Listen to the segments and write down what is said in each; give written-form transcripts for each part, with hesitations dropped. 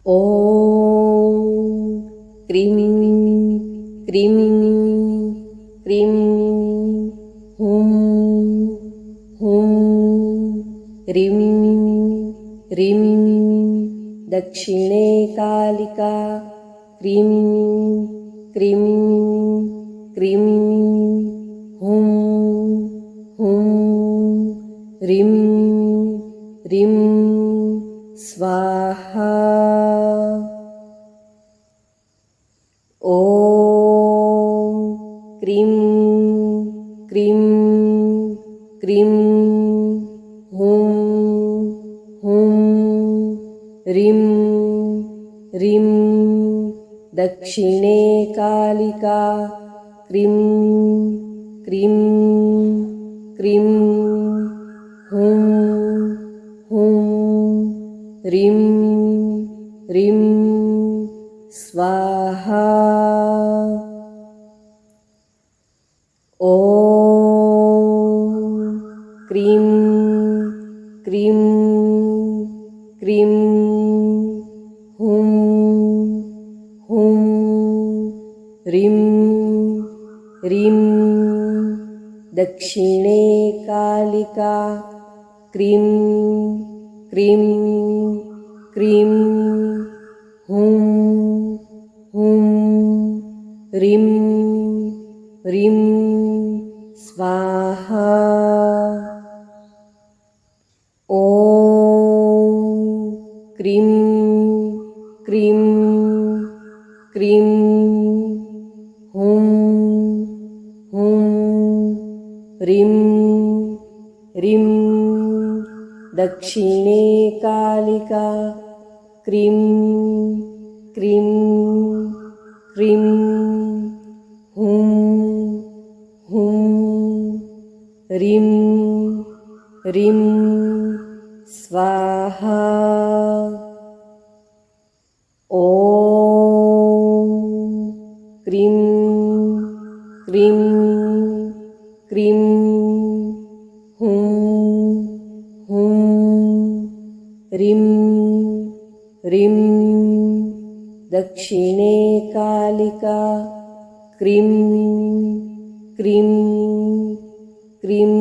ॐ cream cream cream हुं हुं ह्रीं ह्रीं दक्षिणे कालिका क्रीं क्रीं क्रीं हुं हुं ह्रीं ह्रीं स्वाहा। ॐ क्रीं क्रीं क्रीं हुं हुं ह्रीं ह्रीं दक्षिणे कालिका क्रीं क्रीं क्रीं हुं हुं ह्रीं ह्रीं स्वाहा। ॐ क्रीं क्रीं क्रीं हुं हुं ह्रीं ह्रीं दक्षिणे कालिका क्रीं क्रीं क्रीं हुं हुं ह्रीं ह्रीं स्वाहा। ॐ क्रीं क्रीं क्रीं हुं हुं ह्रीं ह्रीं दक्षिणे कालिका क्रीं क्रीं क्रीं हुं हुं ह्रीं ह्रीं स्वाहा। ॐ क्रीं क्रीं क्रीं हुं हुं ह्रीं ह्रीं दक्षिणे कालिका क्रीं क्रीं क्रीं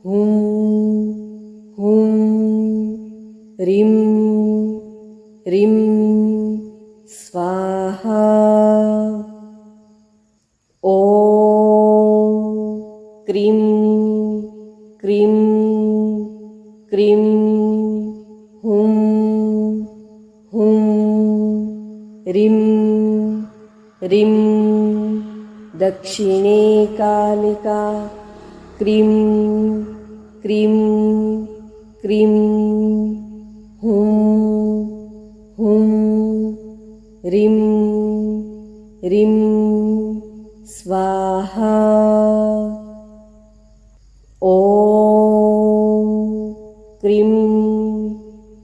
हुं हुं ह्रीं ह्रीं स्वाहा। ॐ क्रीं क्रीं क्रीं हुं हुं ह्रीं ह्रीं दक्षिणे कालिका क्रीं क्रीं क्रीं हुं हुं ह्रीं ह्रीं स्वाहा। ॐ क्रीं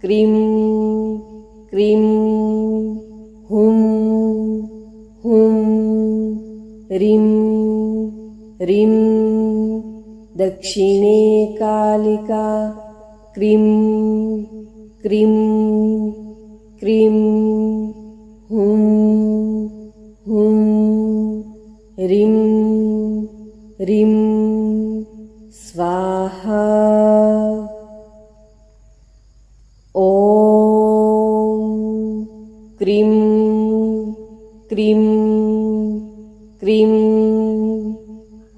क्रीं क्रीं हुं हुं ह्रीं ह्रीं दक्षिणे कालिका क्रीं क्रीं क्रीं हुं हुं ह्रीं ह्रीं स्वाहा। ॐ क्रीं क्रीं क्रीं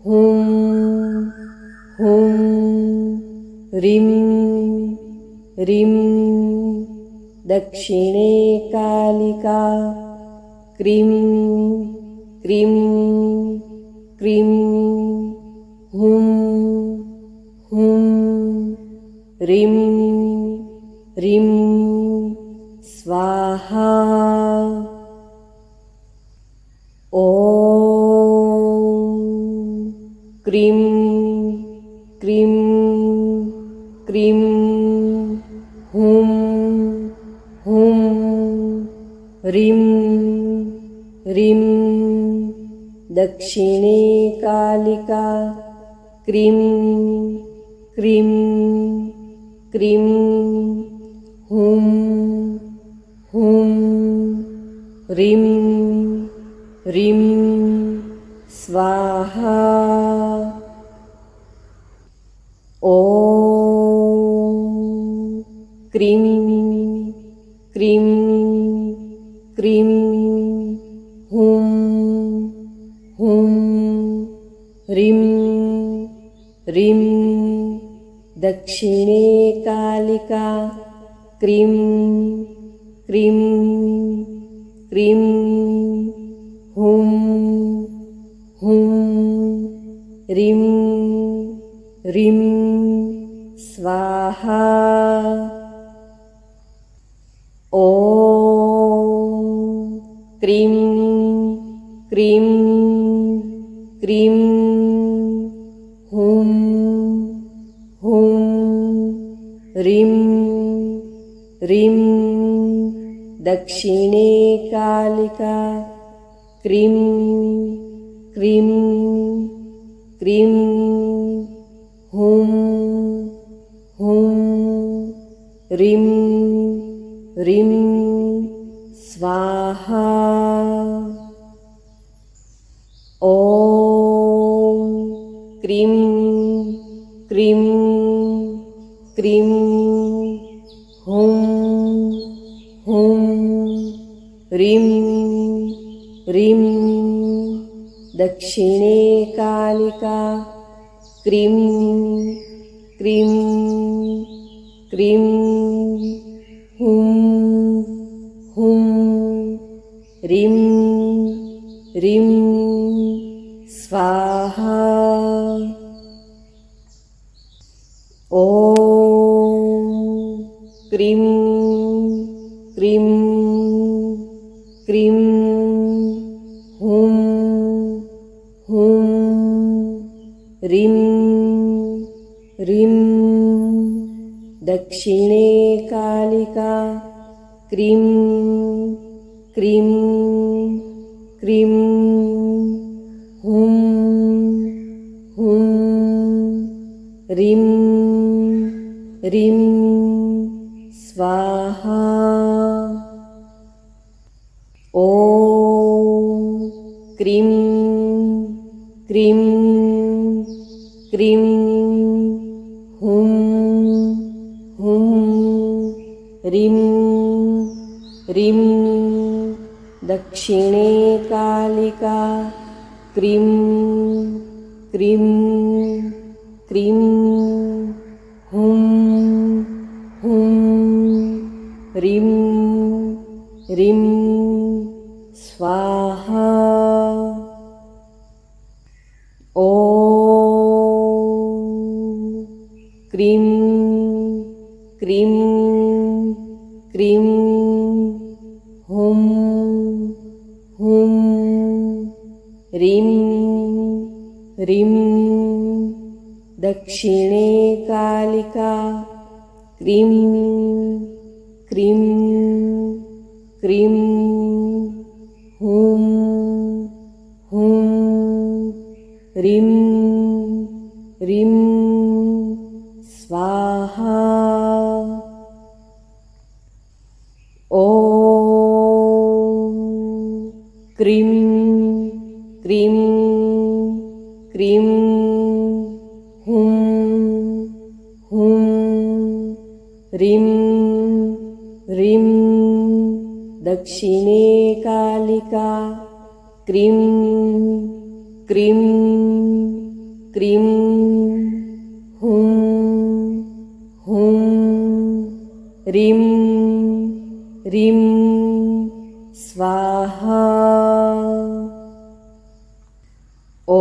हुं हुं ह्रीं ह्रीं दक्षिणे कालिका क्रीं क्रीं क्रीं हुं हुं ह्रीं ह्रीं स्वाहा। ॐ क्रीं क्रीं क्रीं हुं हुं ह्रीं ह्रीं दक्षिणे कालिका क्रीं क्रीं क्रीं हुं ह्रीं ह्रीं स्वाहा। ॐ क्रीं क्रीं क्रीं हूं हूं ह्रीं ह्रीं दक्षिणे कालिका। क्रीं क्रीं क्रीं हूं हूं ह्रीं ह्रीं स्वाहा। ॐ क्रीं क्रीं क्रीं हूं हूं ह्रीं ह्रीं दक्षिणे कालिका। क्रीं क्रीं क्रीं हूं हूं ह्रीं ह्रीं स्वाहा। ॐ क्रीं क्रीं क्रीं हूं हूं ह्रीं ह्रीं दक्षिणे कालिका। क्रीं क्रीं क्रीं हूं हूं ह्रीं ह्रीं स्वाहा। ॐ क्रीं क्रीं क्रीं हूं हूं ह्रीं ह्रीं दक्षिणे कालिका। क्रीं क्रीं क्रीं हूं हूं ह्रीं ह्रीं स्वाहा। ॐ क्रीं क्रीं क्रीं हूं हूं ह्रीं ह्रीं दक्षिणे कालिका। क्रीं क्रीं क्रीं हूं हूं ह्रीं ह्रीं स्वाहा। ॐ क्रीं क्रीं क्रीं हूं हूं ह्रीं ह्रीं दक्षिणे कालिका। क्रीं क्रीं क्रीं हूं हूं ह्रीं ह्रीं स्वाहा। ॐ क्रीं क्रीं क्रीं हूं हूं ह्रीं ह्रीं दक्षिणे कालिका। क्रीं क्रीं क्रीं हूं हूं ह्रीं ह्रीं स्वाहा। ॐ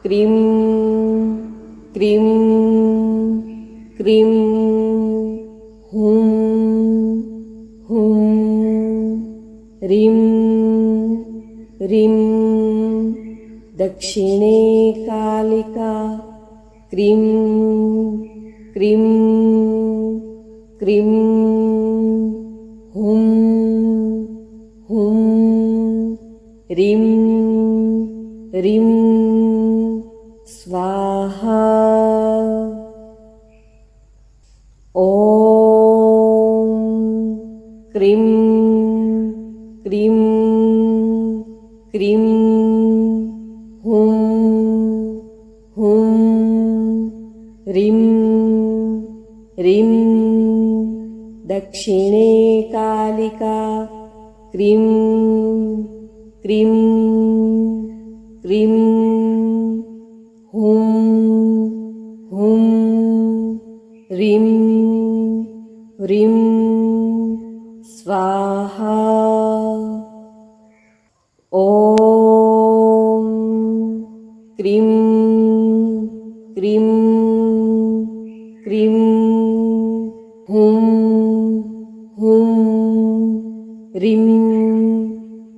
क्रीं क्रीं क्रीं हूं हूं ह्रीं ह्रीं दक्षिणे कालिका। क्रीं क्रीं क्रीं हूं हूं ह्रीं ह्रीं स्वाहा। ॐ क्रीं क्रीं क्रीं हुं हुं ह्रीं ह्रीं दक्षिणे कालिका क्रीं क्रीं क्रीं हुं हुं ह्रीं ह्रीं स्वाहा ॐ क्रीं क्रीं क्रीं हुं हुं ह्रीं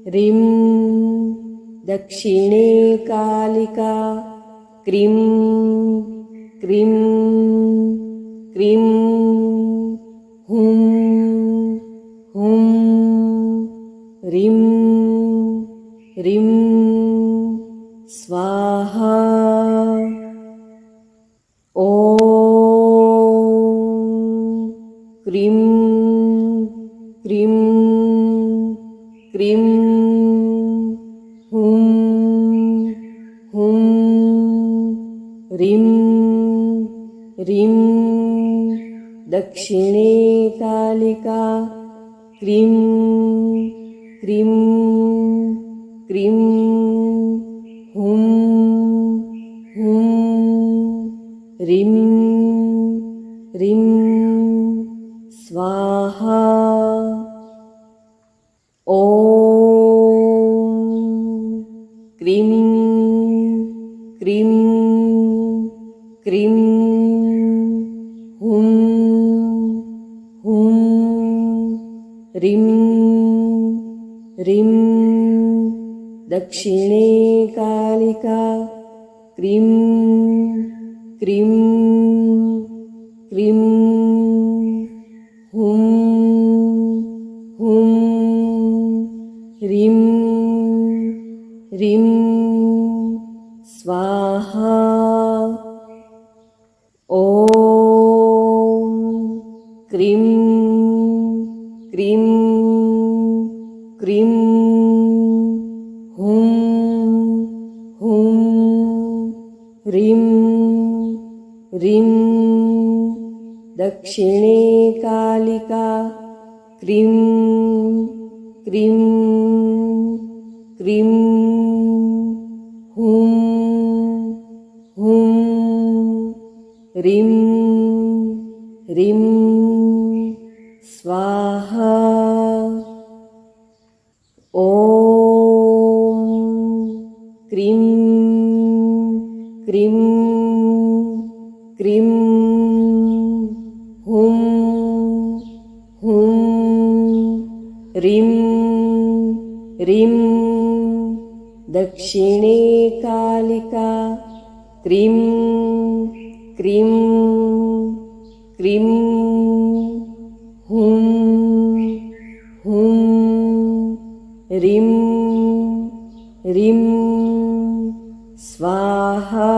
ह्रीं दक्षिणे कालिका क्रीं क्रीं क्रीं हुं हुं ह्रीं ह्रीं स्वाहा ॐ क्रीं क्रीं क्रीं हुं हुं ह्रीं ह्रीं दक्षिणे कालिका क्रीं क्रीं क्रीं हुं हुं ह्रीं ह्रीं स्वाहा ॐ क्रीं क्रीं क्रीं हुं हुं ह्रीं ह्रीं दक्षिणे कालिका क्रीं क्रीं क्रीं हुं हुं ह्रीं ह्रीं स्वाहा ॐ क्रीं क्रीं क्रीं हुं हुं ह्रीं ह्रीं दक्षिणे कालिका क्रीं क्रीं क्रीं हुं हुं ह्रीं ह्रीं स्वाहा ॐ क्रीं क्रीं क्रीं हुं हुं ह्रीं ह्रीं दक्षिणे कालिका क्रीं क्रीं क्रीं हुं हुं ह्रीं ह्रीं स्वाहा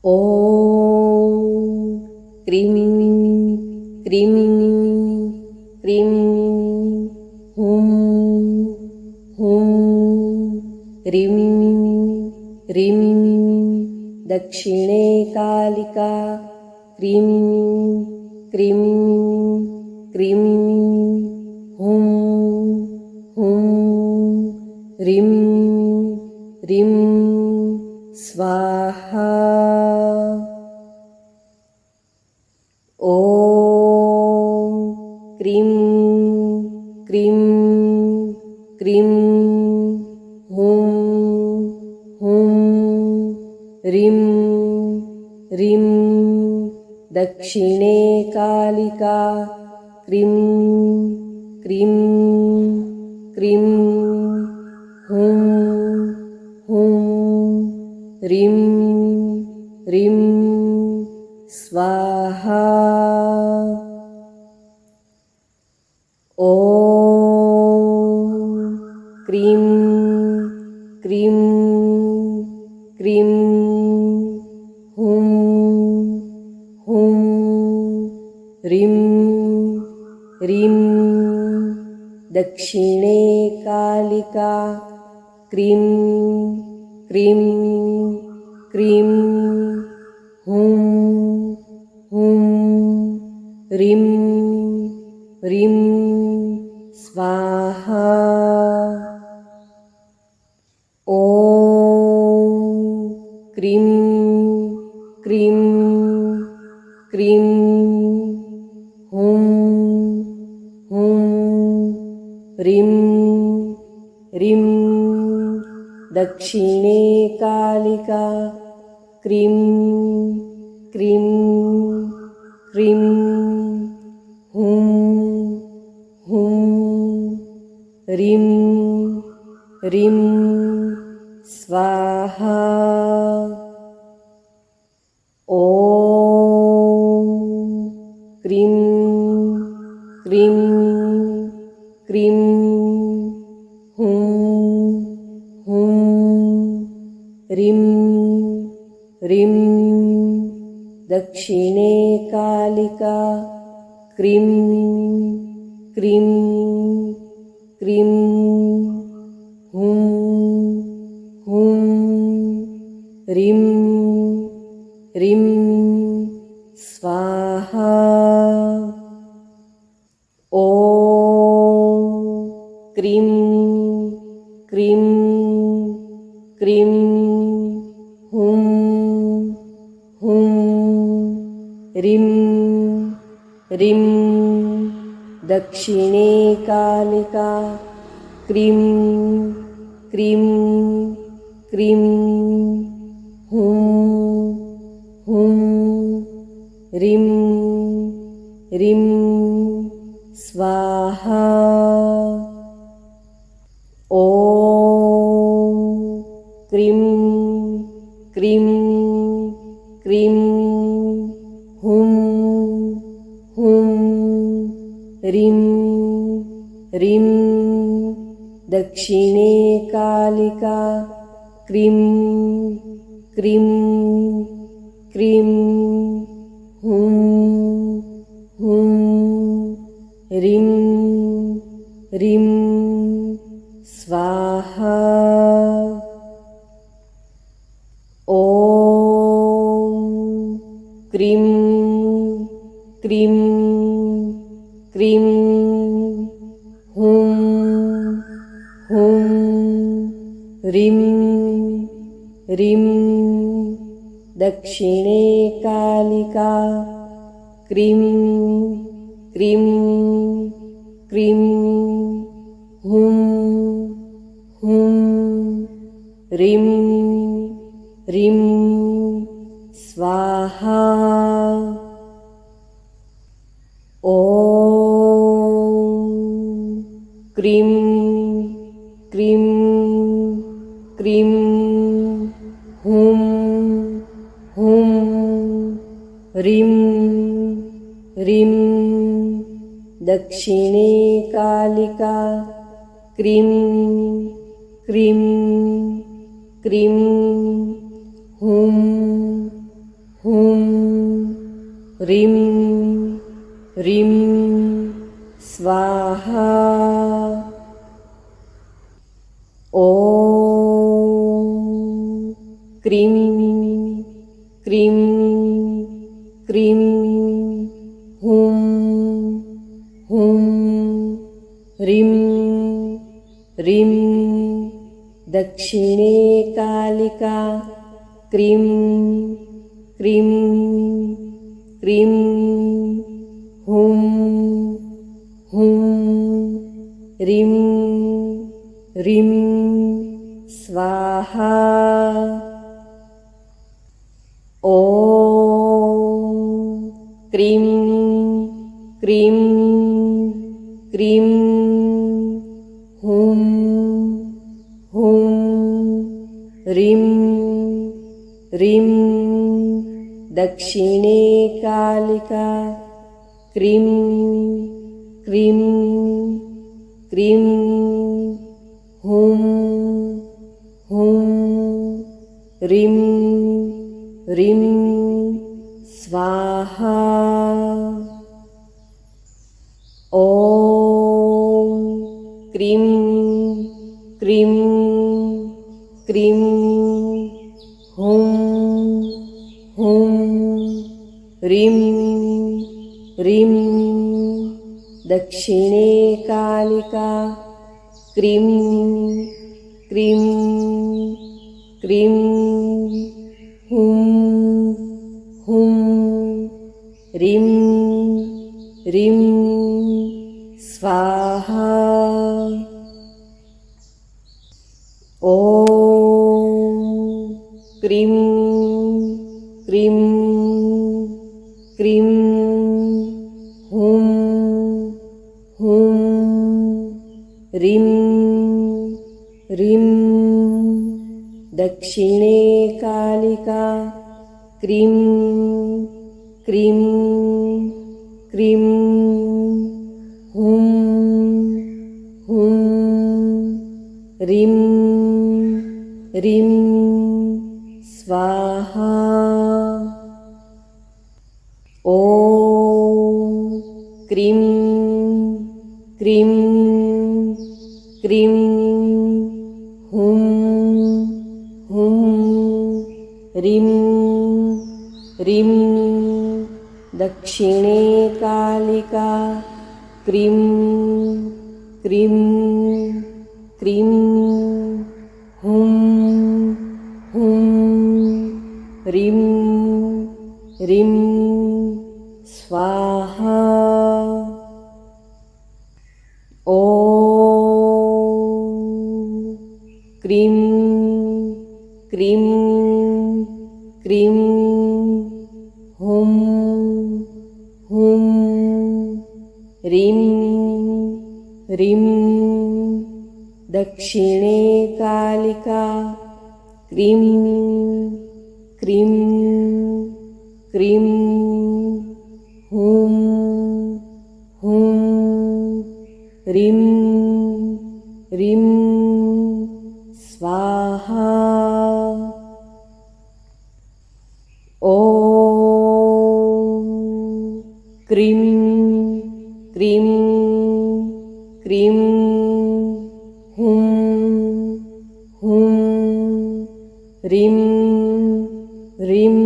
ॐ क्रीं क्रीं क्रीं हुं हुं ह्रीं ह्रीं दक्षिणे कालिका क्रीं क्रीं क्रीं हुं हुं ह्रीं ह्रीं स्वाहा ॐ क्रीं क्रीं क्रीं हुं हुं ह्रीं ह्रीं दक्षिणे कालिका क्रीं क्रीं क्रीं हुं हुं ह्रीं ह्रीं स्वाहा ॐ क्रीं क्रीं क्रीं हुं हुं ह्रीं ह्रीं दक्षिणे कालिका क्रीं क्रीं क्रीं हुं हुं ह्रीं ह्रीं स्वाहा ॐ क्रीं क्रीं क्रीं हुं हुं ह्रीं ह्रीं दक्षिणे कालिका क्रीं क्रीं क्रीं हुं हुं ह्रीं ह्रीं स्वाहा ॐ क्रीं क्रीं क्रीं हुं हुं ह्रीं ह्रीं दक्षिणे कालिका क्रीं क्रीं क्रीं हुं हुं ह्रीं ह्रीं स्वाहा ॐ क्रीं क्रीं क्रीं हुं हुं ह्रीं ह्रीं दक्षिणे कालिका क्रीं क्रीं क्रीं हुं हुं ह्रीं ह्रीं स्वाहा ॐ क्रीं क्रीं क्रीं हुं हुं ह्रीं ह्रीं दक्षिणे कालिका क्रीं क्रीं क्रीं हुं हुं ह्रीं ह्रीं स्वाहा ॐ क्रीं क्रीं क्रीं हुं हुं ह्रीं ह्रीं दक्षिणे कालिका क्रीं क्रीं क्रीं हुं हुं ह्रीं ह्रीं स्वाहा ॐ क्रीं क्रीं क्रीं हुं हुं ह्रीं ह्रीं दक्षिणे कालिका क्रीं क्रीं क्रीं हुं हुं ह्रीं ह्रीं स्वाहा ॐ क्रीं क्रीं क्रीं हुं हुं ह्रीं ह्रीं दक्षिणे कालिका क्रीं क्रीं क्रीं हुं हुं ह्रीं ह्रीं स्वाहा ॐ क्रीं क्रीं क्रीं हुं हुं ह्रीं ह्रीं दक्षिणे कालिका क्रीं क्रीं क्रीं हुं हुं ह्रीं ह्रीं स्वाहा ॐ क्रीं क्रीं क्रीं हुं हुं ह्रीं ह्रीं दक्षिणे कालिका क्रीं क्रीं क्रीं हुं हुं ह्रीं ह्रीं स्वाहा ॐ क्रीं क्रीं क्रीं हुं हुं ह्रीं ह्रीं दक्षिणे कालिका क्रीं क्रीं क्रीं हुं हुं ह्रीं ह्रीं स्वाहा ॐ क्रीं क्रीं क्रीं हुं हुं ह्रीं ह्रीं दक्षिणे कालिका क्रीं क्रीं क्रीं हुं हुं ह्रीं ह्रीं स्वाहा ॐ क्रीं क्रीं क्रीं हुं हुं ह्रीं ह्रीं दक्षिणे कालिका क्रीं क्रीं क्रीं हुं हुं ह्रीं ह्रीं स्वाहा ॐ क्रीं क्रीं क्रीं हुं हुं ह्रीं ह्रीं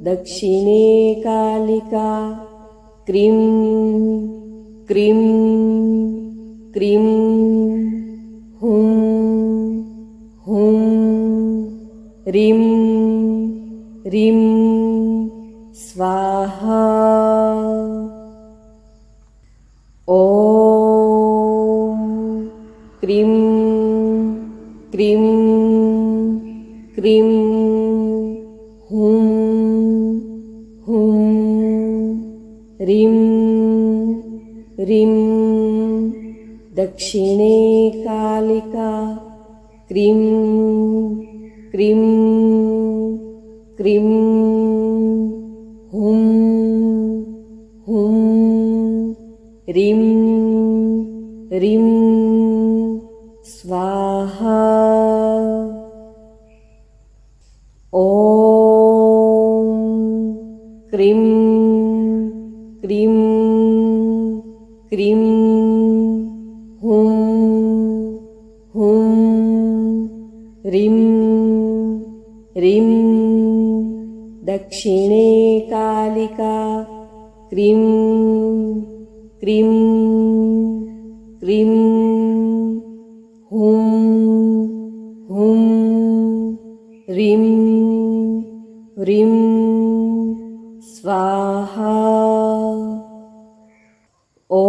दक्षिणे कालिका क्रीं क्रीं क्रीं हुं हुं ह्रीं ह्रीं स्वाहा ॐ क्रीं क्रीं क्रीं हुं हुं ह्रीं ह्रीं दक्षिणे कालिका क्रीं क्रीं क्रीं हुं हुं ह्रीं ह्रीं स्वाहा ॐ क्रीं क्रीं क्रीं हुं हुं ह्रीं ह्रीं दक्षिणे कालिका क्रीं क्रीं क्रीं हुं हुं ह्रीं ह्रीं स्वाहा ॐ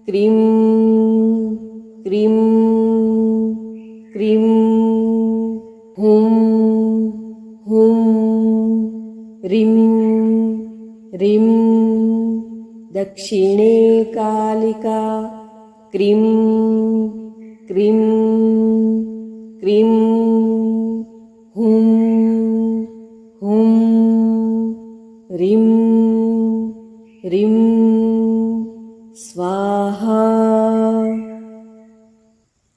क्रीं क्रीं क्रीं हुं हुं ह्रीं ह्रीं दक्षिणे कालिका क्रीं क्रीं क्रीं हुं हुं ह्रीं ह्रीं स्वाहा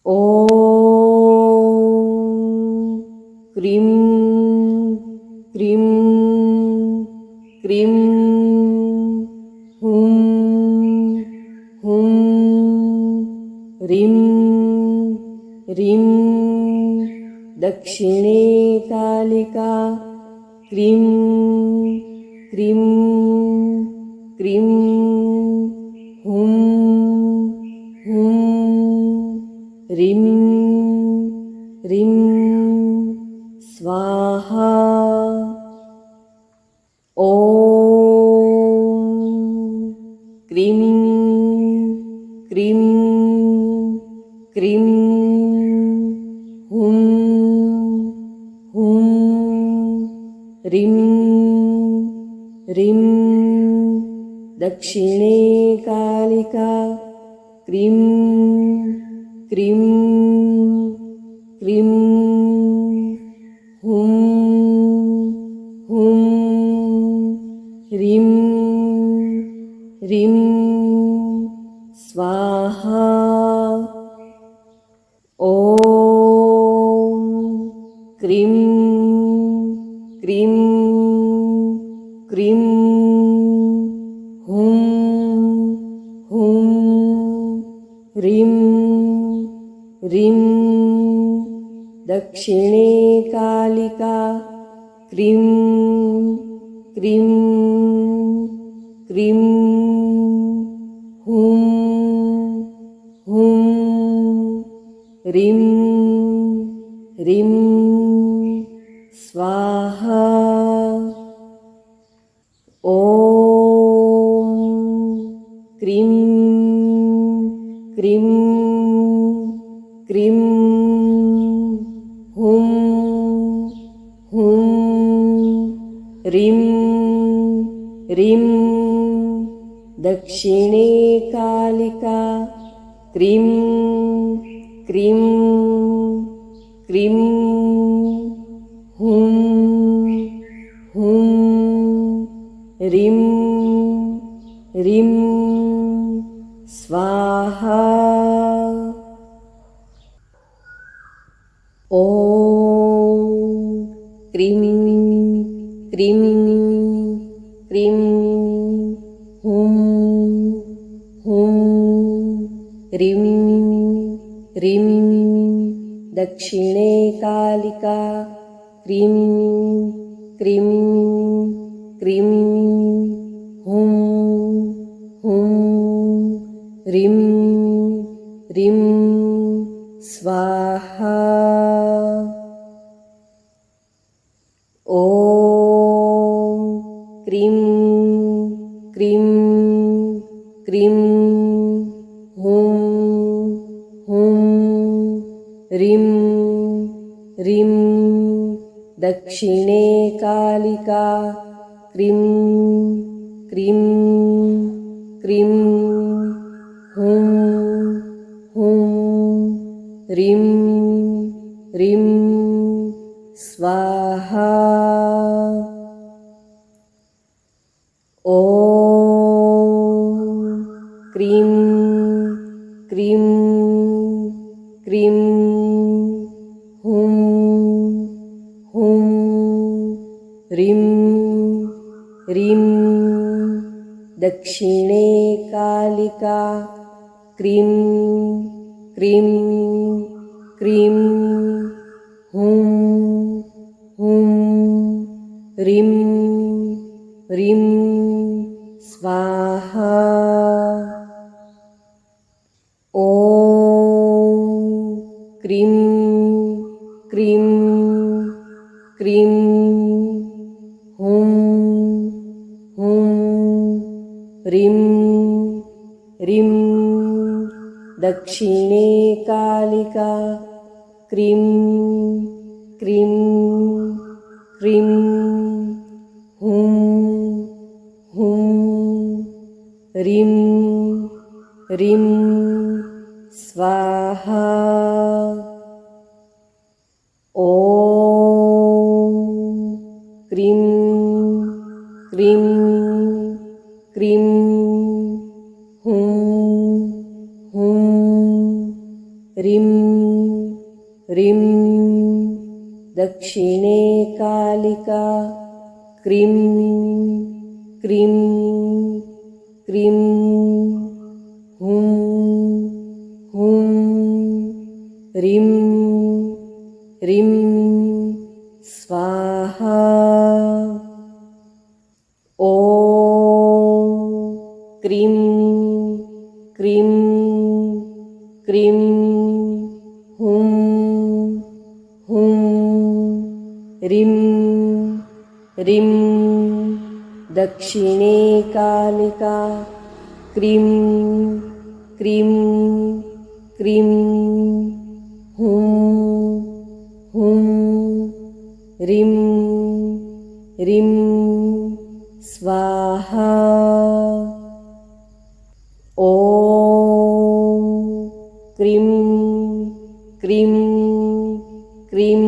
ॐ क्रीं क्रीं क्रीं हुं हुं ह्रीं ह्रीं दक्षिणे कालिका क्रीं क्रीं क्रीं हुं हुं ह्रीं ह्रीं स्वाहा ॐ क्रीं क्रीं क्रीं हुं हुं ह्रीं ह्रीं दक्षिणे कालिका क्रीं क्रीं क्रीं हुं हुं ह्रीं ह्रीं स्वाहा ॐ क्रीं क्रीं क्रीं हुं हुं ह्रीं ह्रीं दक्षिणे कालिका क्रीं क्रीं क्रीं हुं हुं ह्रीं ह्रीं स्वाहा ॐ क्रीं क्रीं क्रीं हुं हुं ह्रीं ह्रीं दक्षिणे कालिका क्रीं क्रीं क्रीं हुं हुं ह्रीं ह्रीं स्वाहा ॐ क्रीं क्रीं क्रीं हुं हुं ह्रीं ह्रीं दक्षिणे कालिका क्रीं क्रीं क्रीं हुं हुं ह्रीं ह्रीं स्वाहा ॐ क्रीं क्रीं क्रीं हुं हुं ह्रीं ह्रीं दक्षिणे कालिका क्रीं क्रीं क्रीं हुं हुं ह्रीं ह्रीं स्वाहा ॐ क्रीं क्रीं क्रीं हुं हुं ह्रीं ह्रीं दक्षिणे कालिका क्रीं क्रीं क्रीं हुं हुं ह्रीं ह्रीं स्वाहा ॐ क्रीं क्रीं क्रीं हुं हुं ह्रीं ह्रीं दक्षिणे कालिका क्रीं क्रीं क्रीं हुं हुं ह्रीं ह्रीं स्वाहा ॐ क्रीं क्रीं क्रीं हुं हुं ह्रीं ह्रीं दक्षिणे कालिका क्रीं क्रीं क्रीं हुं हुं ह्रीं ह्रीं स्वाहा। ॐ क्रीं क्रीं क्रीं हुं हुं ह्रीं ह्रीं दक्षिणे कालिका क्रीं क्रीं क्रीं हुं हुं ह्रीं ह्रीं स्वाहा। ॐ क्रीं क्रीं क्रीं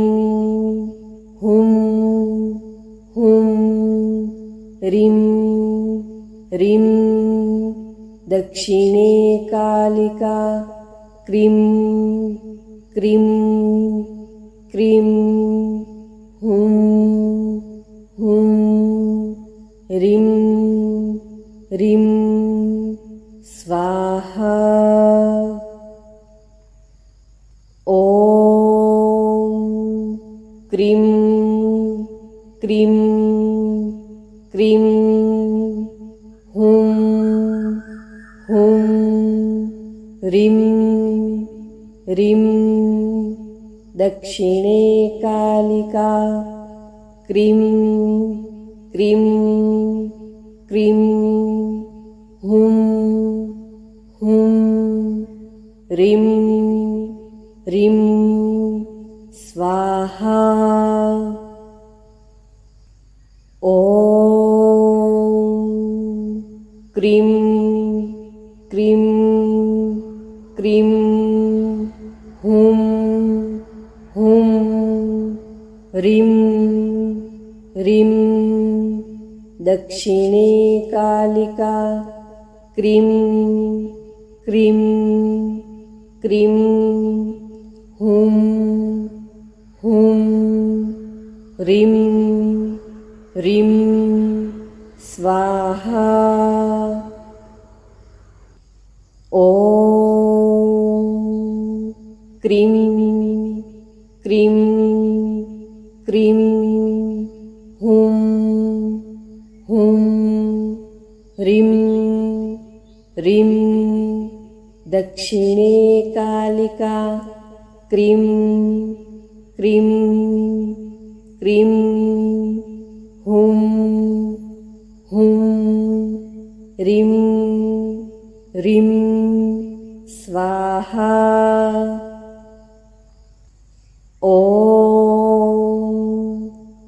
हुं हुं ह्रीं ह्रीं दक्षिणे कालिका क्रीं क्रीं क्रीं हुं हुं ह्रीं ह्रीं स्वाहा। ॐ क्रीं क्रीं क्रीं हुं हुं ह्रीं ह्रीं दक्षिणे कालिका क्रीं क्रीं क्रीं हुं हुं ह्रीं ह्रीं स्वाहा। ॐ क्रीं क्रीं क्रीं हुं हुं ह्रीं ह्रीं दक्षिणे कालिका क्रीं क्रीं क्रीं हुं हुं ह्रीं ह्रीं स्वाहा। ॐ क्रीं क्रीं क्रीं हुं हुं ह्रीं ह्रीं दक्षिणे कालिका क्रीं क्रीं क्रीं हुं हुं ह्रीं ह्रीं स्वाहा। ॐ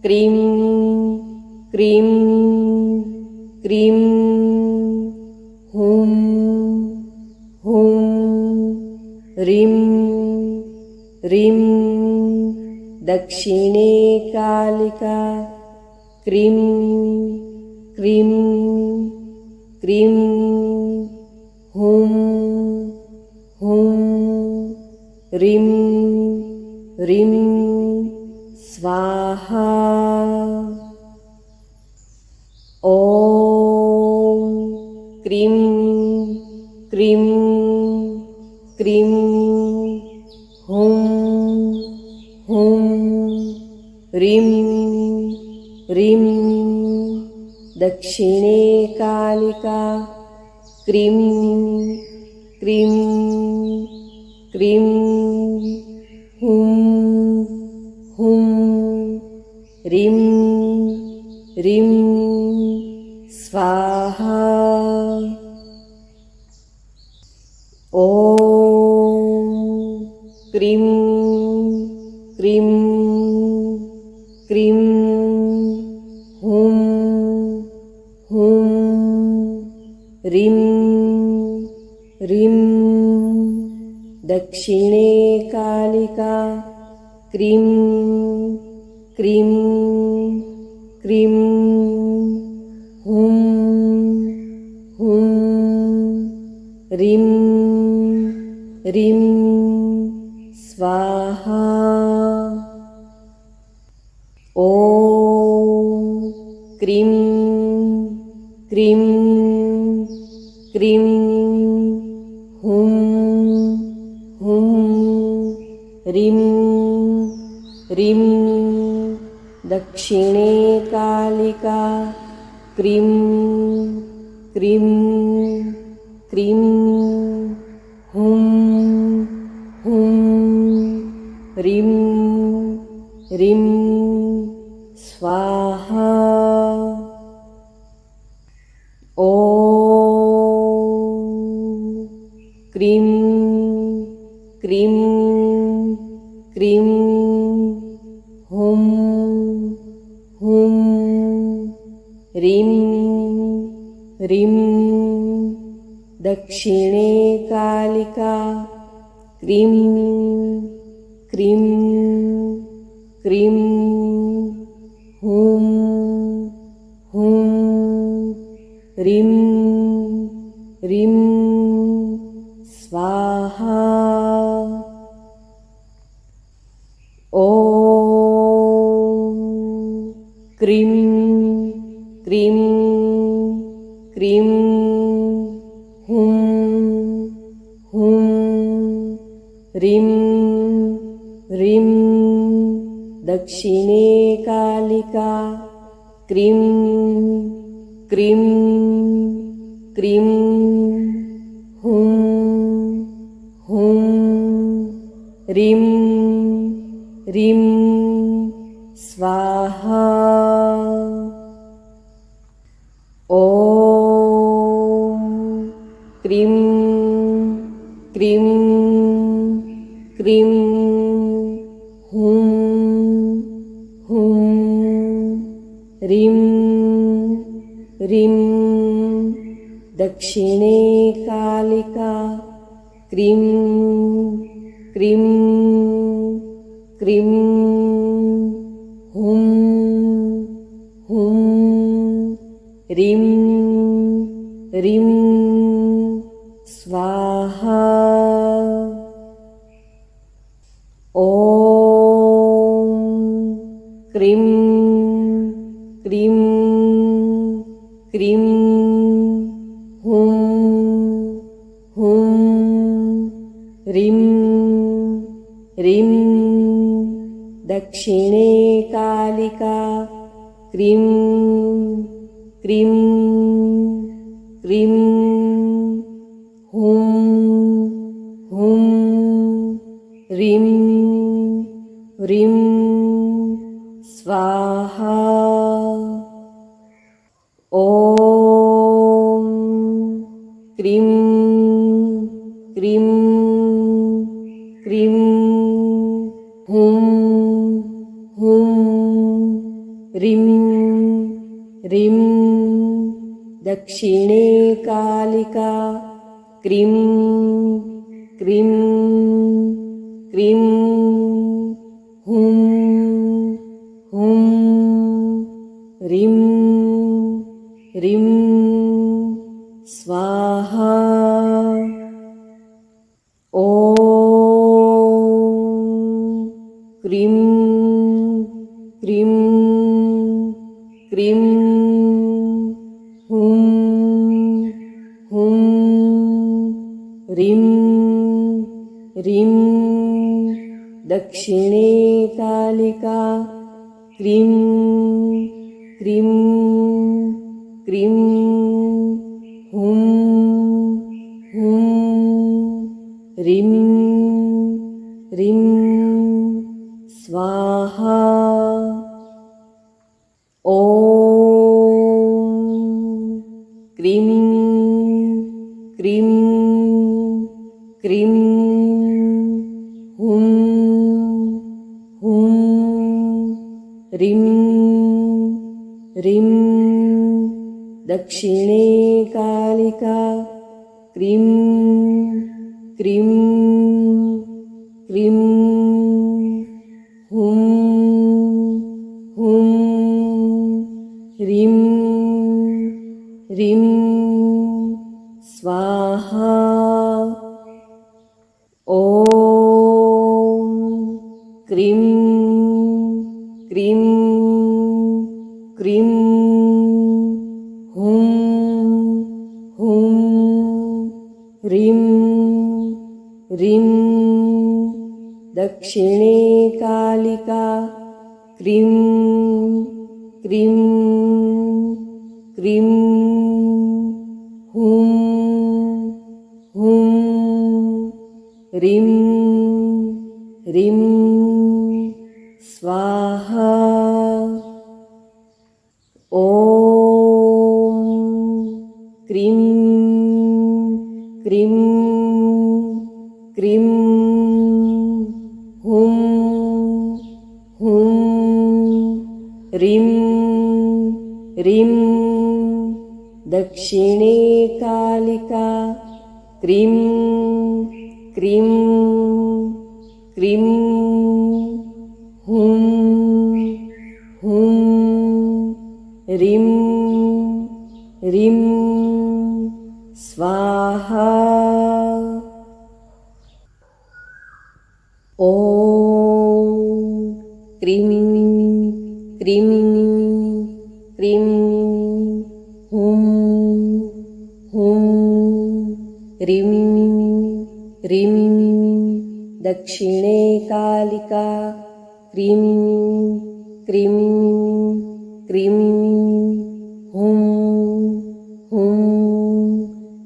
क्रीं क्रीं क्रीं हुं हुं ह्रीं ह्रीं दक्षिणे कालिका क्रीं क्रीं क्रीं हुं हुं ह्रीं ह्रीं स्वाहा। ॐ क्रीं क्रीं क्रीं हुं हुं ह्रीं ह्रीं दक्षिणे कालिका क्रीं क्रीं क्रीं हुं हुं ह्रीं ह्रीं स्वाहा। ॐ क्रीं क्रीं क्रीं हुं हुं ह्रीं ह्रीं दक्षिणे कालिका क्रीं क्रीं क्रीं हुं हुं ह्रीं ह्रीं स्वाहा। ॐ क्रीं क्रीं क्रीं हुं हुं ह्रीं ह्रीं दक्षिणे कालिका क्रीं क्रीं क्रीं हुं हुं ह्रीं ह्रीं स्वाहा ॐ क्रीं क्रीं क्रीं हुं हुं ह्रीं ह्रीं दक्षिणे कालिका क्रीं क्रीं क्रीं हुं हुं ह्रीं ह्रीं स्वाहा ॐ क्रीं क्रीं क्रीं हुं हुं ह्रीं ह्रीं दक्षिणे कालिका क्रीं क्रीं क्रीं हुं हुं ह्रीं ह्रीं स्वाहा ॐ क्रीं क्रीं क्रीं हुं हुं ह्रीं ह्रीं दक्षिणे कालिका क्रीं क्रीं क्रीं हुं हुं ह्रीं ह्रीं स्वाहा ॐ क्रीं क्रीं क्रीं हुं हुं ह्रीं ह्रीं दक्षिणे कालिका क्रीं क्रीं क्रीं हुं हुं ह्रीं ह्रीं स्वाहा ॐ क्रीं क्रीं क्रीं हुं हुं ह्रीं ह्रीं दक्षिणे कालिका क्रीं क्रीं क्रीं हुं हुं ह्रीं ह्रीं स्वाहा ॐ क्रीं क्रीं क्रीं हुं हुं ह्रीं ह्रीं दक्षिणे कालिका क्रीं क्रीं क्रीं हुं हुं ह्रीं ह्रीं स्वाहा ॐ क्रीं क्रीं क्रीं हुं हुं ह्रीं ह्रीं दक्षिणे कालिका क्रीं क्रीं क्रीं हुं हुं ह्रीं ह्रीं स्वाहा ॐ क्रीं क्रीं क्रीं हुं हुं ह्रीं ह्रीं दक्षिणे कालिका क्रीं क्रीं क्रीं हुं हुं ह्रीं ह्रीं स्वाहा ॐ क्रीं क्रीं क्रीं हुं हुं ह्रीं ह्रीं दक्षिणे कालिका क्रीं क्रीं क्रीं हुं हुं ह्रीं ह्रीं स्वाहा ॐ क्रीं क्रीं क्रीं हुं हुं ह्रीं ह्रीं दक्षिणे कालिका क्रीं क्रीं क्रीं हुं हुं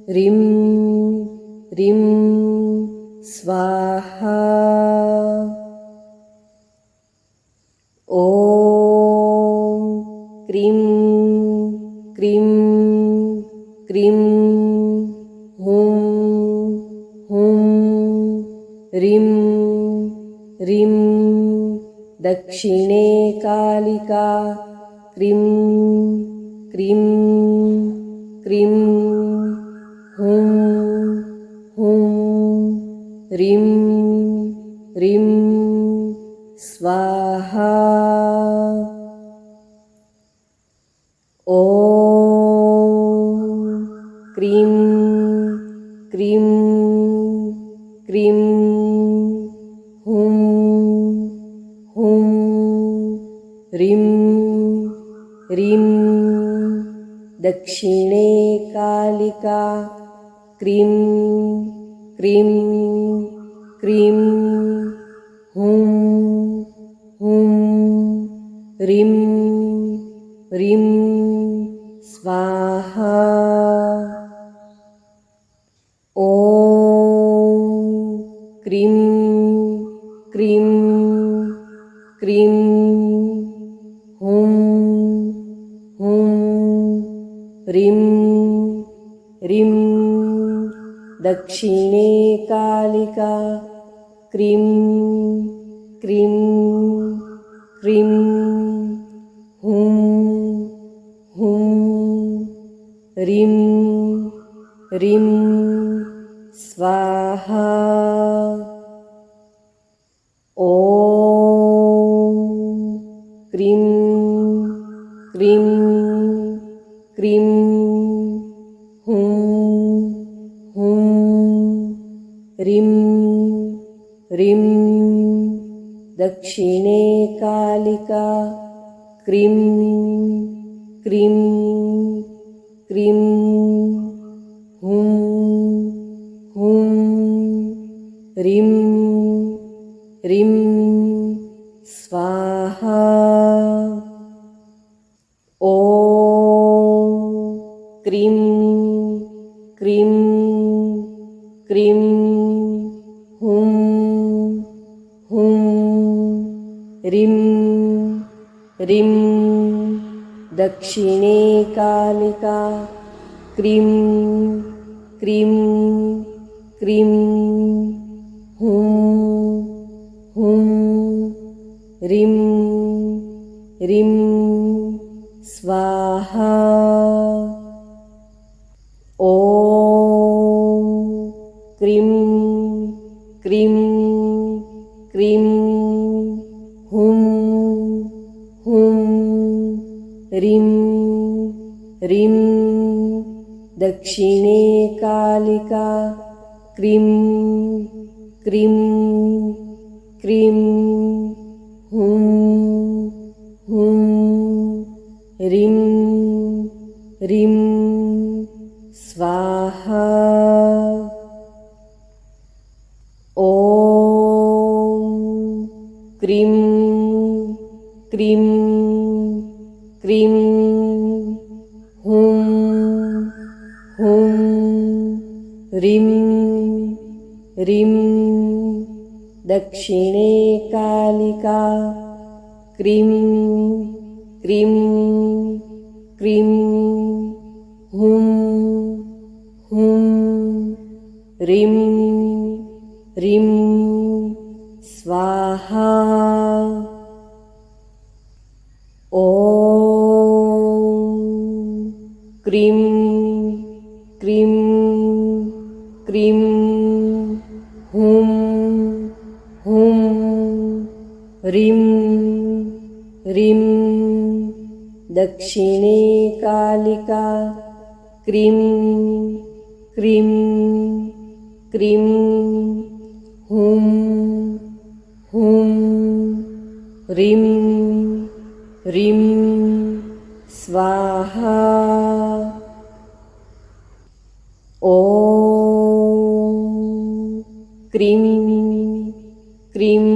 ह्रीं ह्रीं स्वाहा ॐ क्रीं क्रीं क्रीं हुं हुं ह्रीं ह्रीं दक्षिणे कालिका क्रीं क्रीं क्रीं हुं हुं ह्रीं ह्रीं स्वाहा ॐ क्रीं क्रीं क्रीं हुं हुं ह्रीं ह्रीं दक्षिणे कालिका क्रीं क्रीं क्रीं हुं हुं ह्रीं ह्रीं स्वाहा ॐ क्रीं क्रीं क्रीं हुं हुं ह्रीं ह्रीं दक्षिणे कालिका क्रीं क्रीं क्रीं हुं हुं ह्रीं ह्रीं स्वाहा ॐ क्रीं क्रीं क्रीं हुं हुं ह्रीं ह्रीं दक्षिणे कालिका क्रीं क्रीं क्रीं हुं हुं ह्रीं ह्रीं स्वाहा ॐ क्रीं क्रीं क्रीं हुं हुं ह्रीं ह्रीं दक्षिणे कालिका क्रीं क्रीं क्रीं हुं हुं ह्रीं ह्रीं स्वाहा ॐ क्रीं क्रीं क्रीं हुं हुं ह्रीं ह्रीं दक्षिणे कालिका क्रीं क्रीं क्रीं हुं हुं ह्रीं ह्रीं स्वाहा ॐ क्रीं क्रीं क्रीं हुं हुं ह्रीं ह्रीं दक्षिणे कालिका क्रीं क्रीं क्रीं हुं हुं ह्रीं ह्रीं स्वाहा ॐ क्रीं क्रीं क्रीं हुं हुं ह्रीं ह्रीं दक्षिणे कालिका क्रीं क्रीं क्रीं हुं हुं ह्रीं ह्रीं स्वाहा ॐ क्रीं क्रीं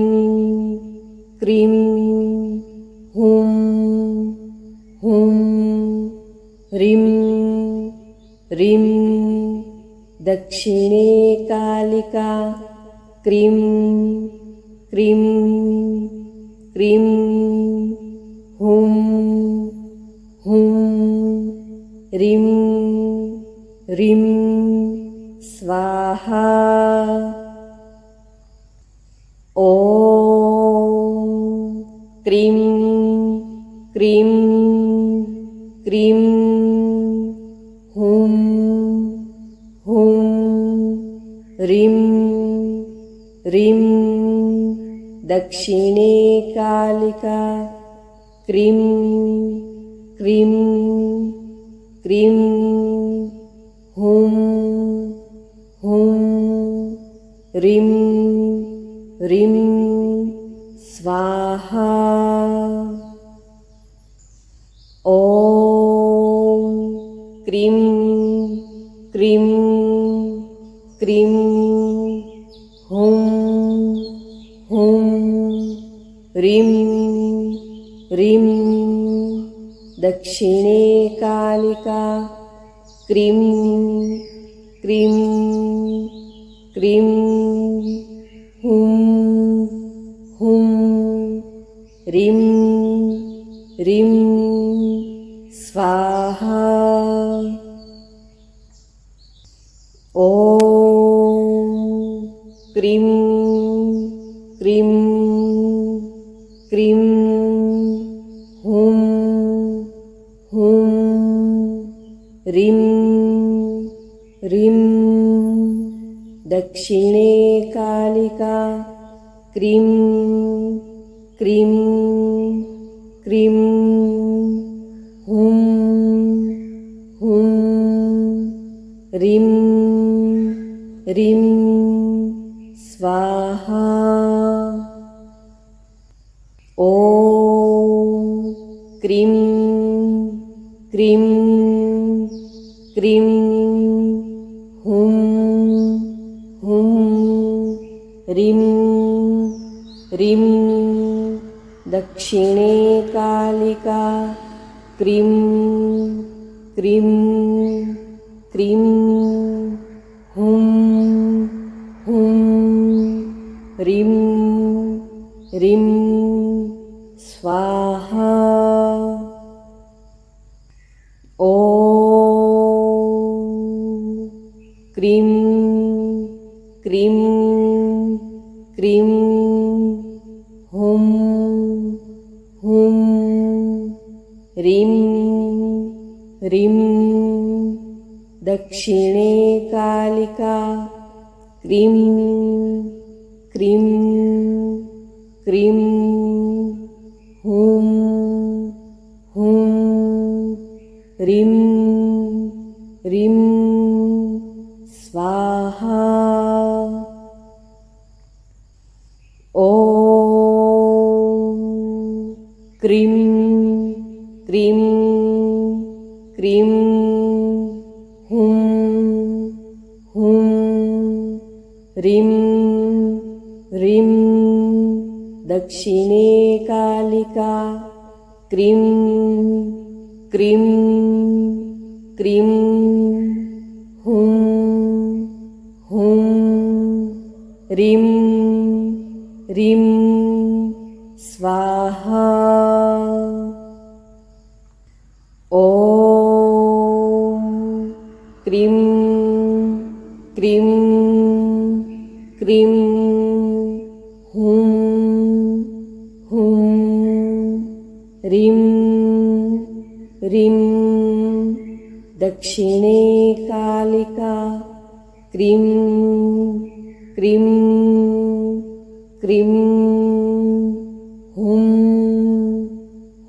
क्रीं हुं हुं ह्रीं ह्रीं दक्षिणे कालिका क्रीं क्रीं क्रीं हुं हुं ह्रीं ह्रीं स्वाहा ॐ क्रीं क्रीं क्रीं हुं हुं ह्रीं ह्रीं दक्षिणे कालिका क्रीं क्रीं क्रीं हुं हुं ह्रीं ह्रीं स्वाहा ॐ क्रीं क्रीं क्रीं हुं हुं ह्रीं ह्रीं दक्षिणे कालिका क्रीं क्रीं क्रीं हुं हुं ह्रीं ह्रीं स्वाहा ॐ क्रीं क्रीं क्रीं हुं हुं ह्रीं ह्रीं दक्षिणे कालिका क्रीं क्रीं क्रीं हुं हुं ह्रीं ह्रीं स्वाहा ॐ क्रीं क्रीं क्रीं हुं हुं ह्रीं ह्रीं दक्षिणे कालिका क्रीं क्रीं क्रीं हुं हुं ह्रीं ह्रीं स्वाहा ॐ क्रीं क्रीं क्रीं हुं हुं ह्रीं ह्रीं दक्षिणे कालिका क्रीं क्रीं क्रीं हुं हुं ह्रीं ह्रीं स्वाहा ॐ क्रीं क्रीं क्रीं हुं हुं ह्रीं ह्रीं दक्षिणे कालिका क्रीं क्रीं क्रीं हुं हुं ह्रीं ह्रीं स्वाहा ॐ क्रीं क्रीं क्रीं हुं हुं ह्रीं ह्रीं दक्षिणे कालिका क्रीं क्रीं क्रीं हुं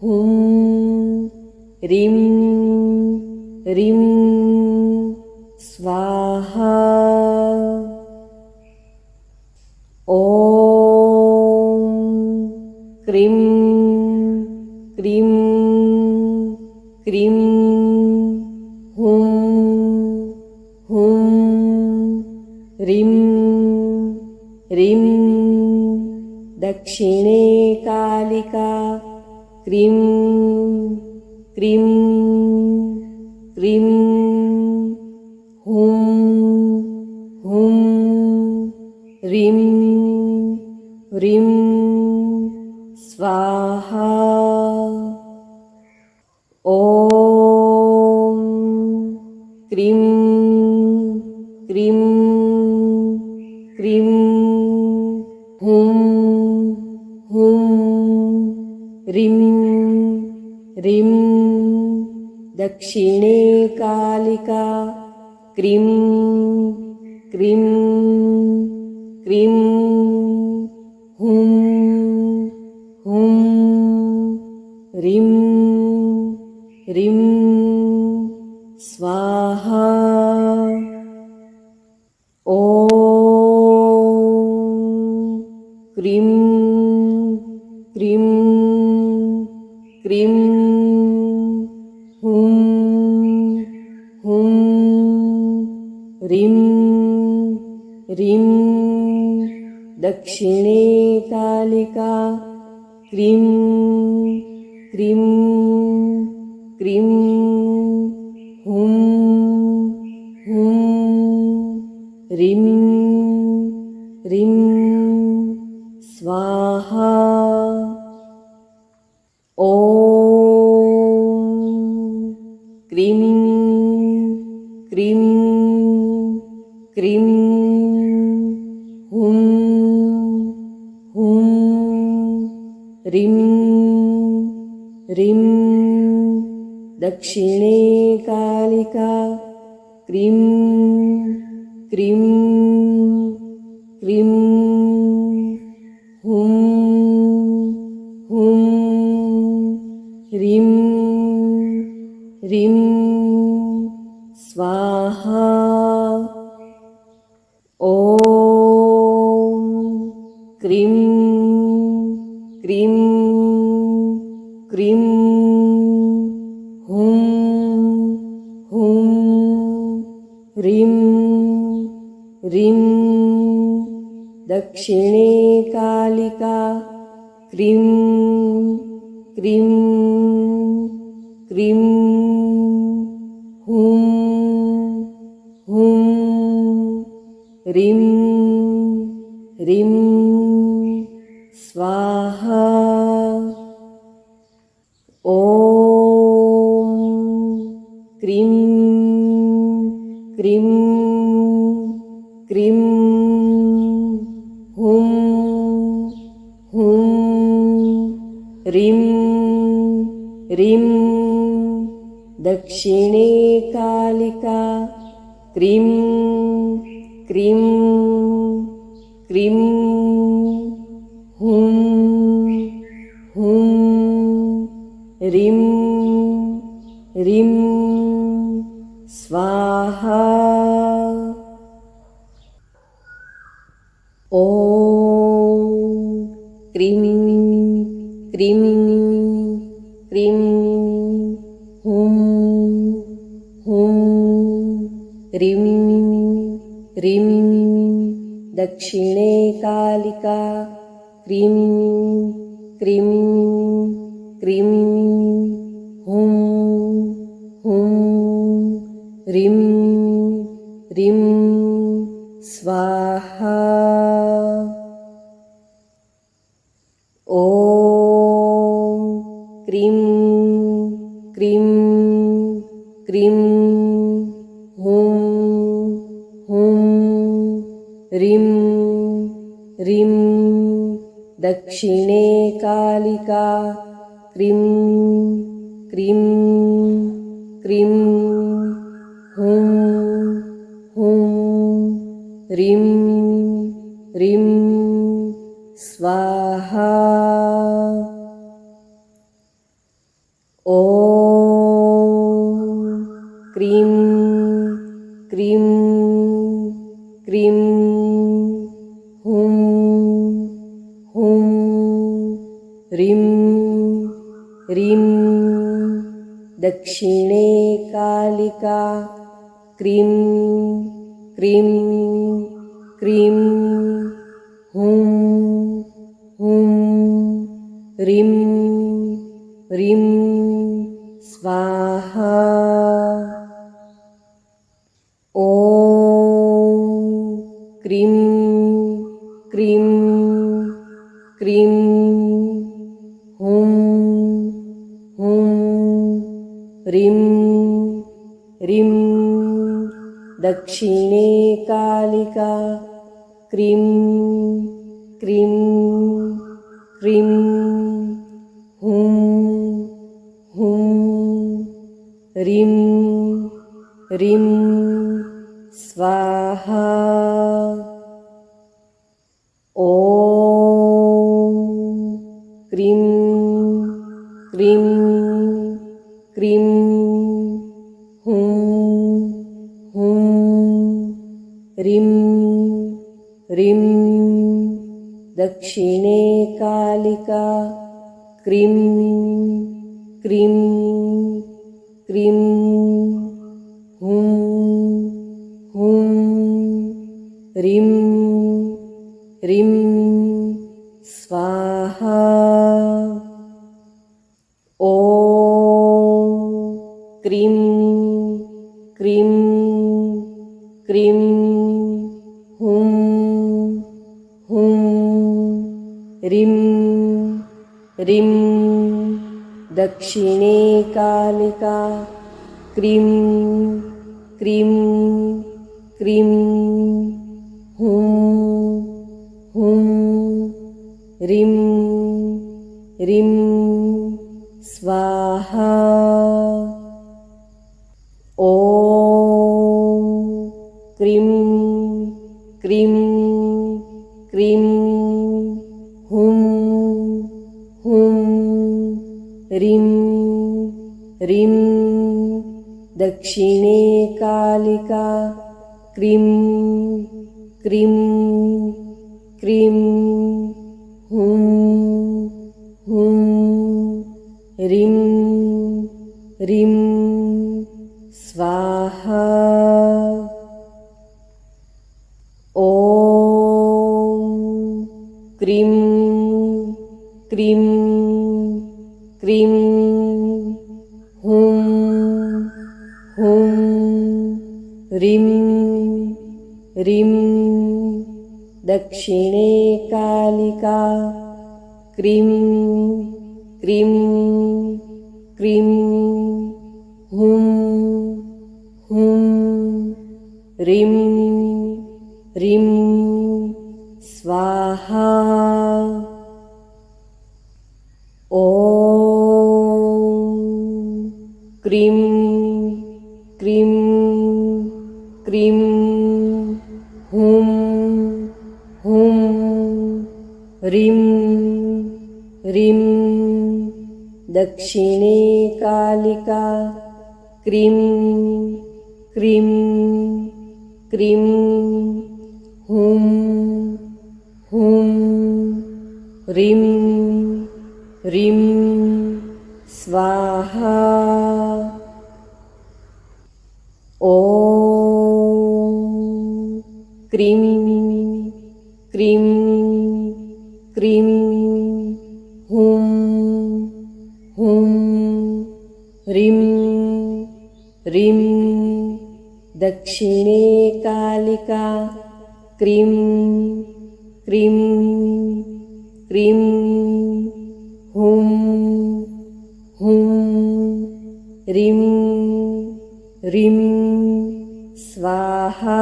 हुं ह्रीं ह्रीं स्वाहा ॐ क्रीं क्रीं क्रीं हुं हुं ह्रीं ह्रीं दक्षिणे कालिका क्रीं क्रीं क्रीं हुं हुं ह्रीं ह्रीं स्वाहा ॐ क्रीं क्रीं क्रीं हुं हुं ह्रीं ह्रीं दक्षिणे कालिका क्रीं क्रीं क्रीं हुं हुं ह्रीं ह्रीं स्वाहा ॐ क्रीं क्रीं क्रीं हुं हुं ह्रीं ह्रीं दक्षिणे कालिका क्रीं क्रीं क्रीं हुं हुं ह्रीं ह्रीं स्वाहा ॐ क्रीं क्रीं क्रीं हुं हुं ह्रीं ह्रीं दक्षिणे कालिका क्रीं क्रीं क्रीं हुं हुं ह्रीं ह्रीं स्वाहा ॐ क्रीं क्रीं क्रीं हुं हुं ह्रीं ह्रीं दक्षिणे कालिका क्रीं क्रीं क्रीं हुं हुं ह्रीं ह्रीं स्वाहा ॐ क्रीं क्रीं क्रीं हुं हुं ह्रीं ह्रीं दक्षिणे कालिका क्रीं क्रीं क्रीं हुं हुं ह्रीं ह्रीं स्वाहा ॐ क्रीं क्रीं क्रीं हुं हुं ह्रीं ह्रीं दक्षिणे कालिका क्रीं क्रीं क्रीं हुं हुं ह्रीं ह्रीं स्वाहा ॐ क्रीं क्रीं क्रीं हुं हुं ह्रीं ह्रीं दक्षिणे कालिका क्रीं क्रीं क्रीं हुं हुं ह्रीं ह्रीं स्वाहा ॐ क्रीं क्रीं क्रीं हुं हुं ह्रीं ह्रीं दक्षिणे कालिका क्रीं क्रीं क्रीं हुं हुं ह्रीं ह्रीं स्वाहा ॐ क्रीं क्रीं क्रीं हुं हुं ह्रीं ह्रीं दक्षिणे कालिका क्रीं क्रीं क्रीं हुं हुं ह्रीं ह्रीं स्वाहा ॐ क्रीं क्रीं क्रीं हुं हुं ह्रीं ह्रीं दक्षिणे कालिका क्रीं क्रीं क्रीं हुं हुं ह्रीं ह्रीं स्वाहा ॐ क्रीं क्रीं क्रीं हुं हुं ह्रीं ह्रीं दक्षिणे कालिका क्रीं क्रीं क्रीं हुं हुं ह्रीं ह्रीं स्वाहा ॐ क्रीं क्रीं क्रीं हुं हुं ह्रीं ह्रीं दक्षिणे कालिका क्रीं क्रीं क्रीं हुं हुं ह्रीं ह्रीं स्वाहा ॐ क्रीं क्रीं क्रीं हुं हुं ह्रीं ह्रीं दक्षिणे कालिका क्रीं क्रीं क्रीं हुं हुं ह्रीं ह्रीं स्वाहा ॐ क्रीं क्रीं क्रीं हुं हुं ह्रीं ह्रीं दक्षिणे कालिका क्रीं क्रीं क्रीं हुं हुं ह्रीं ह्रीं स्वाहा ॐ क्रीं क्रीं क्रीं हूं हूं ह्रीं ह्रीं दक्षिणे कालिका क्रीं क्रीं क्रीं हूं हूं ह्रीं ह्रीं स्वाहा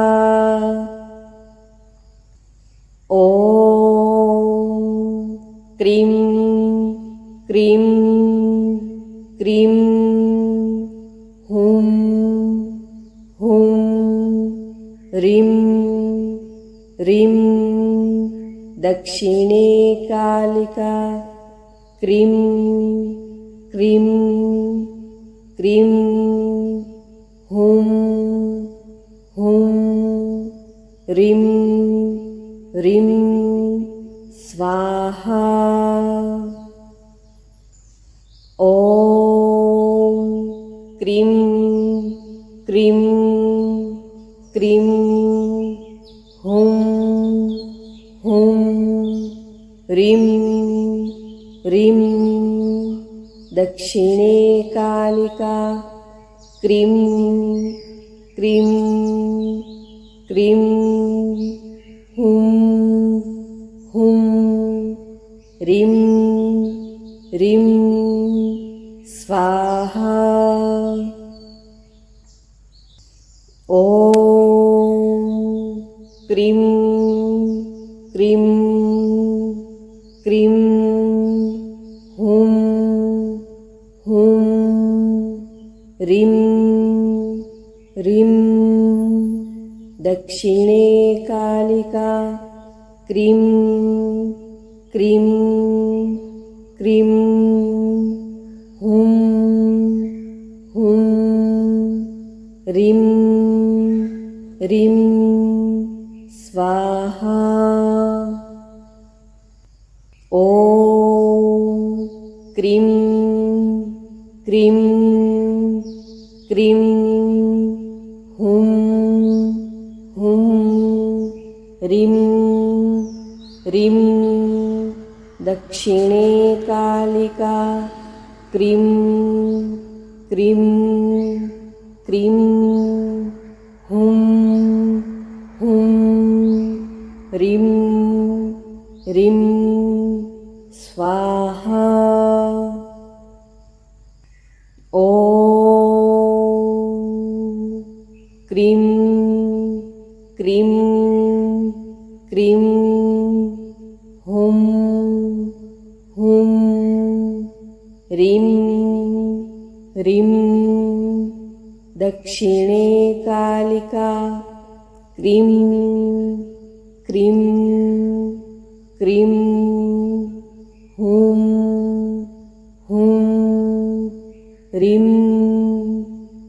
ॐ क्रीं क्रीं क्रीं हूं हूं ह्रीं ह्रीं दक्षिणे कालिका क्रीं क्रीं क्रीं हूं हूं ह्रीं ह्रीं स्वाहा ॐ क्रीं क्रीं क्रीं हूं हूं ह्रीं ह्रीं दक्षिणे कालिका क्रीं क्रीं क्रीं हूं हूं ह्रीं ह्रीं स्वाहा ॐ क्रीं क्रीं क्रीं हूं हूं ह्रीं ह्रीं दक्षिणे कालिका क्रीं क्रीं क्रीं हूं हूं ह्रीं ह्रीं स्वाहा ॐ क्रीं क्रीं क्रीं हूं हूं ह्रीं ह्रीं दक्षिणे कालिका क्रीं क्रीं क्रीं हूं हूं ह्रीं ह्रीं स्वाहा ॐ क्रीं क्रीं क्रीं हूं हूं ह्रीं ह्रीं दक्षिणे कालिका क्रीं क्रीं क्रीं हूं हूं ह्रीं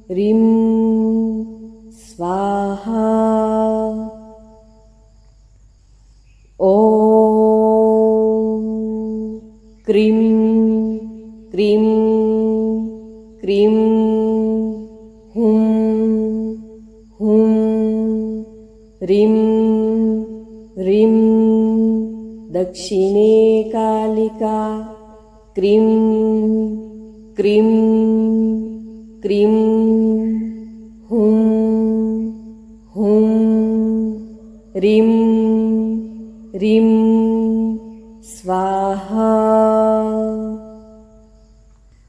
ह्रीं स्वाहा ॐ क्रीं क्रीं क्रीं हूं हूं ह्रीं ह्रीं दक्षिणे कालिका क्रीं क्रीं क्रीं हूं हूं ह्रीं ह्रीं स्वाहा